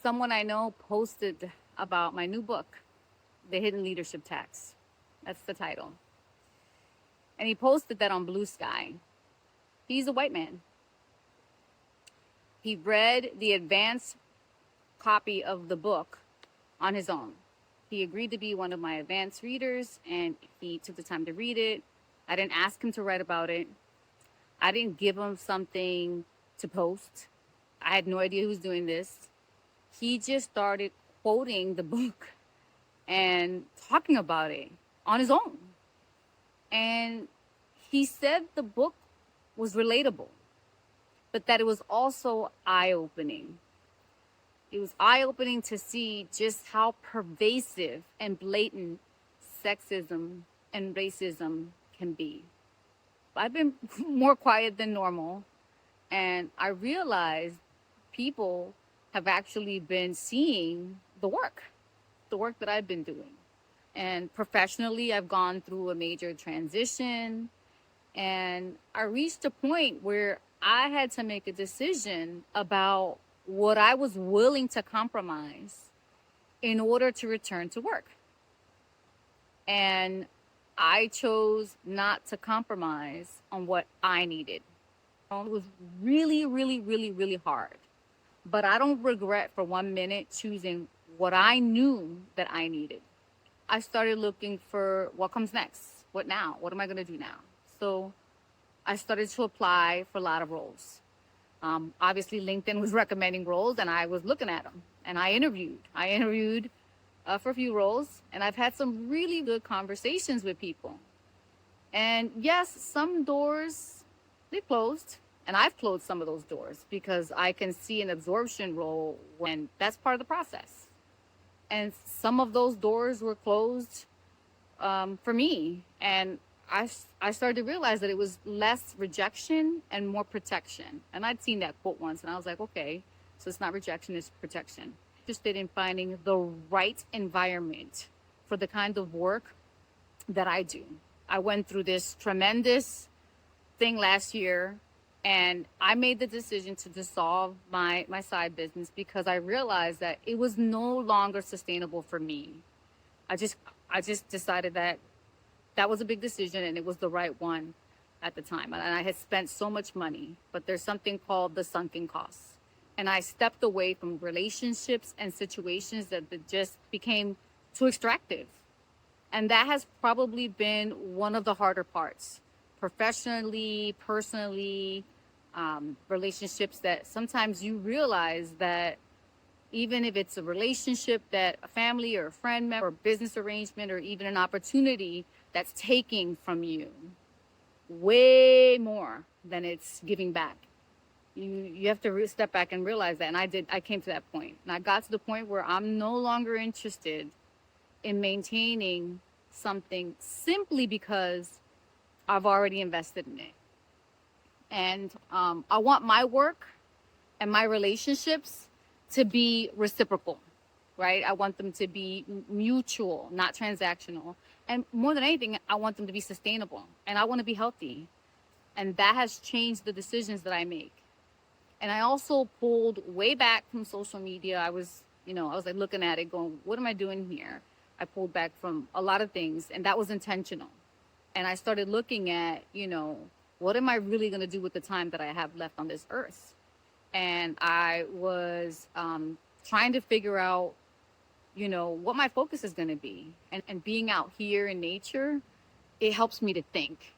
someone I know posted about my new book, The Hidden Leadership Tax. That's the title. And he posted that on Bluesky. He's a white man. He read the advanced copy of the book on his own. He agreed to be one of my advanced readers, and he took the time to read it. I didn't ask him to write about it. I didn't give him something to post. I had no idea who was doing this. He just started quoting the book and talking about it on his own. And he said the book was relatable, but that it was also eye-opening. It was eye-opening to see just how pervasive and blatant sexism and racism can be. I've been more quiet than normal, and I realized people have actually been seeing the work that I've been doing. And professionally, I've gone through a major transition, and I reached a point where I had to make a decision about what I was willing to compromise in order to return to work. And I chose not to compromise on what I needed. It was really, really, really, really hard. But I don't regret for 1 minute choosing what I knew that I needed. I started looking for what comes next. What now? What am I going to do now? So I started to apply for a lot of roles. Obviously, LinkedIn was recommending roles, and I was looking at them. And I interviewed for a few roles, and I've had some really good conversations with people. And yes, some doors, they closed. And I've closed some of those doors because I can see an absorption role when that's part of the process. And some of those doors were closed for me. And I started to realize that it was less rejection and more protection. And I'd seen that quote once, and I was like, okay, so it's not rejection, it's protection. Interested in finding the right environment for the kind of work that I do. I went through this tremendous thing last year, and I made the decision to dissolve my side business because I realized that it was no longer sustainable for me. I just decided that was a big decision, and it was the right one at the time. And I had spent so much money, but there's something called the sunken costs. And I stepped away from relationships and situations that just became too extractive. And that has probably been one of the harder parts, professionally, personally, relationships that sometimes you realize that even if it's a relationship that a family or a friend member or business arrangement or even an opportunity that's taking from you way more than it's giving back. You have to step back and realize that. And I came to that point. And I got to the point where I'm no longer interested in maintaining something simply because I've already invested in it. And I want my work and my relationships to be reciprocal, right? I want them to be mutual, not transactional. And more than anything, I want them to be sustainable. And I want to be healthy. And that has changed the decisions that I make. And I also pulled way back from social media. I was like looking at it going, what am I doing here? I pulled back from a lot of things, and that was intentional. And I started looking at, what am I really going to do with the time that I have left on this earth? And I was trying to figure out, what my focus is going to be. And being out here in nature, it helps me to think.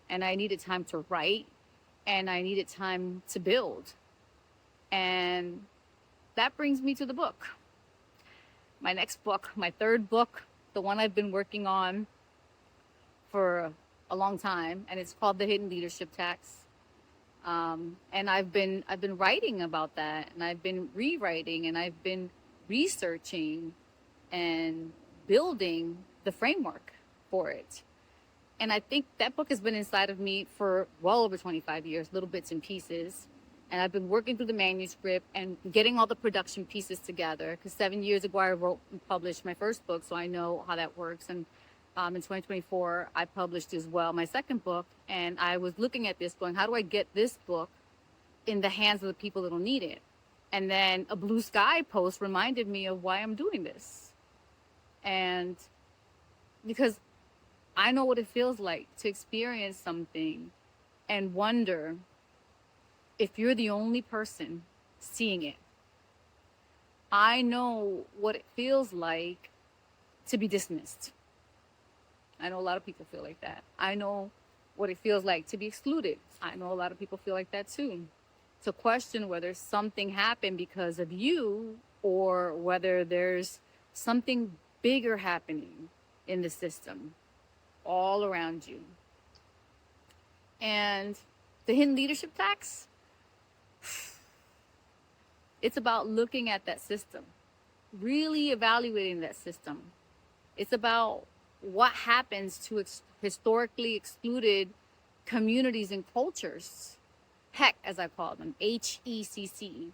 And I needed time to write, and I needed time to build. And that brings me to the book. My next book, my third book, the one I've been working on for a long time, and it's called The Hidden Leadership Tax. And I've been writing about that, and I've been rewriting, and I've been researching and building the framework for it. And I think that book has been inside of me for well over 25 years, little bits and pieces. And I've been working through the manuscript and getting all the production pieces together. Because 7 years ago, I wrote and published my first book, so I know how that works. And in 2024, I published as well my second book. And I was looking at this going, how do I get this book in the hands of the people that will need it? And then a Bluesky post reminded me of why I'm doing this. And because I know what it feels like to experience something and wonder if you're the only person seeing it. I know what it feels like to be dismissed. I know a lot of people feel like that. I know what it feels like to be excluded. I know a lot of people feel like that too. To question whether something happened because of you or whether there's something bigger happening in the system all around you. And the hidden leadership tax, it's about looking at that system, really evaluating that system. It's about what happens to historically excluded communities and cultures. HECC, as I call them, HECC,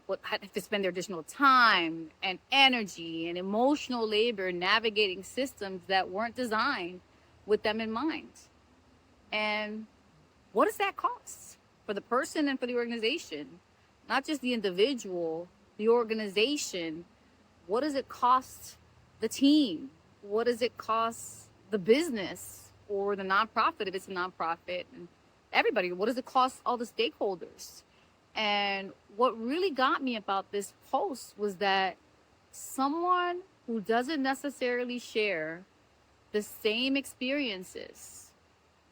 would have to spend their additional time and energy and emotional labor navigating systems that weren't designed with them in mind. And what does that cost for the person and for the organization? Not just the individual, the organization. What does it cost the team? What does it cost the business or the nonprofit if it's a nonprofit? And everybody, what does it cost all the stakeholders? And what really got me about this post was that someone who doesn't necessarily share the same experiences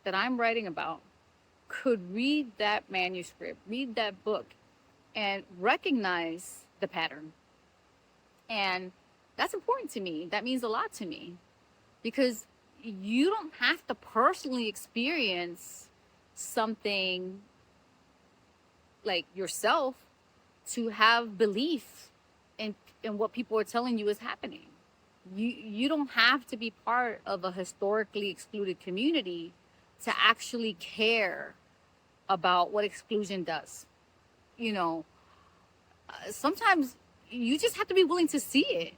that I'm writing about could read that manuscript, read that book, and recognize the pattern. And that's important to me. That means a lot to me because you don't have to personally experience something like yourself to have belief in what people are telling you is happening. You don't have to be part of a historically excluded community to actually care about what exclusion does. You know, sometimes you just have to be willing to see it.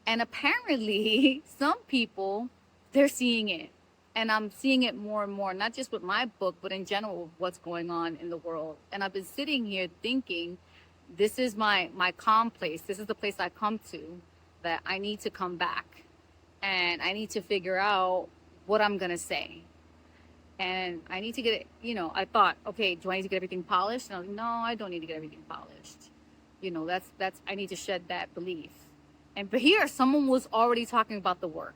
And apparently, some people, they're seeing it. And I'm seeing it more and more, not just with my book, but in general, what's going on in the world. And I've been sitting here thinking, this is my calm place. This is the place I come to, that I need to come back. And I need to figure out what I'm going to say. And I need to get it, I thought, okay, do I need to get everything polished? And I was like, no, I don't need to get everything polished. I need to shed that belief. But here, someone was already talking about the work.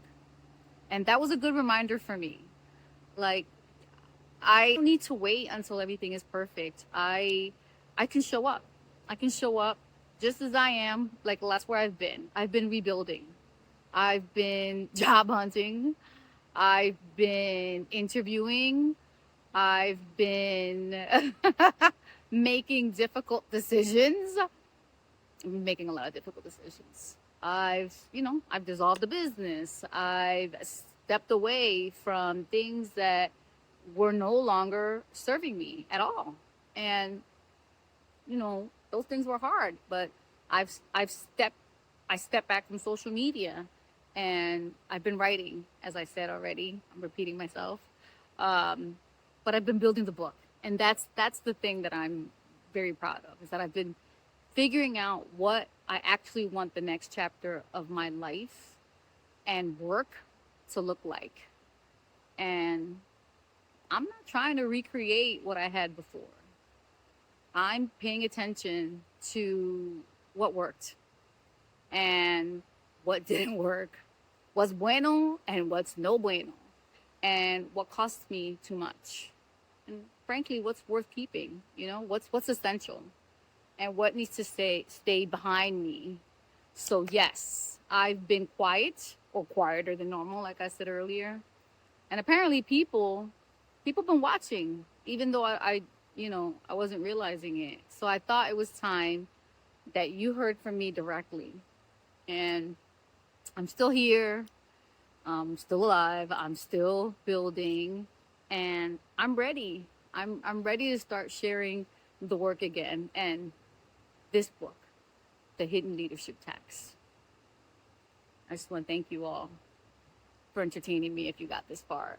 And that was a good reminder for me. Like, I don't need to wait until everything is perfect. I can show up. I can show up just as I am. Like, that's where I've been. I've been rebuilding. I've been job hunting. I've been interviewing. I've been making difficult decisions. I'm making a lot of difficult decisions. I've dissolved the business. I've stepped away from things that were no longer serving me at all. And, those things were hard, but I stepped back from social media and I've been writing, as I said already. I'm repeating myself. But I've been building the book. And that's the thing that I'm very proud of, is that I've been figuring out what I actually want the next chapter of my life and work to look like. And I'm not trying to recreate what I had before. I'm paying attention to what worked and what didn't work, what's bueno and what's no bueno, and what costs me too much. And frankly, what's worth keeping, what's essential. And what needs to stay behind me. So yes, I've been quiet, or quieter than normal, like I said earlier. And apparently people been watching, even though I wasn't realizing it. So I thought it was time that you heard from me directly. And I'm still here. I'm still alive. I'm still building. And I'm ready. I'm ready to start sharing the work again. And this book, The Hidden Leadership Tax. I just want to thank you all for entertaining me if you got this far.